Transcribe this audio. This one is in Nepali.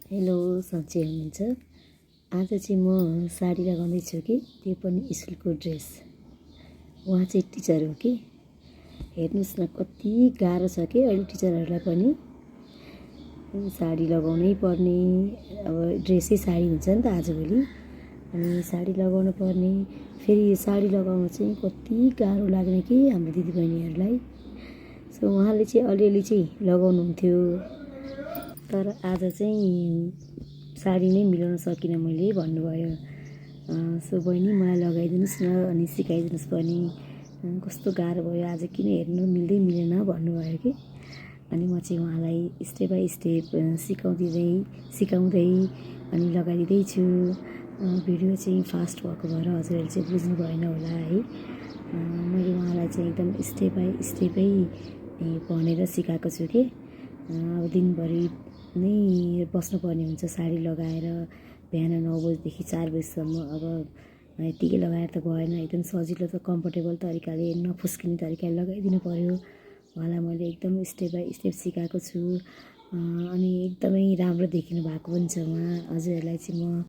हेलो, सन्चै हुनुहुन्छ? आज चाहिँ म साडी लगाउँदैछु कि त्यो पनि स्कुलको ड्रेस। उहाँ चाहिँ टिचर हो कि। हेर्नुहोस् न कति गाह्रो छ कि अहिले टिचरहरूलाई पनि साडी लगाउनै पर्ने। अब ड्रेसै साडी हुन्छ नि त आजभोलि। अनि साडी लगाउनु पर्ने, फेरि यो साडी लगाउनु चाहिँ कति गाह्रो लाग्ने कि हाम्रो दिदीबहिनीहरूलाई। सो उहाँले चाहिँ अलिअलि चाहिँ लगाउनुहुन्थ्यो, तर आज चाहिँ साडी नै मिलाउन सकिनँ मैले भन्नुभयो। सो बहिनी मलाई लगाइदिनुहोस् न अनि सिकाइदिनुहोस् पनि। कस्तो गाह्रो भयो आज, किन हेर्नु मिल्दै मिलेन भन्नुभयो कि। अनि म चाहिँ उहाँलाई स्टेप बाई स्टेप सिकाउँदै अनि लगाइदिँदैछु। भिडियो चाहिँ फास्ट भएको भएर हजुरहरूले चाहिँ बुझ्नु भएन होला है। मैले उहाँलाई चाहिँ एकदम स्टेप बाई स्टेपै भनेर सिकाएको छु कि। अब दिनभरि नै बस्नुपर्ने हुन्छ साडी लगाएर, बिहान 9 बजीदेखि 4 बजीसम्म। अब यत्तिकै लगाएर त भएन, एकदम सजिलो त कम्फोर्टेबल तरिकाले नफुस्किने तरिकाले लगाइदिनु पऱ्यो। उहाँलाई मैले एकदम स्टेप बाई स्टेप सिकाएको छु। अनि एकदमै राम्रो देखिनु भएको पनि छ उहाँ। हजुरहरूलाई चाहिँ म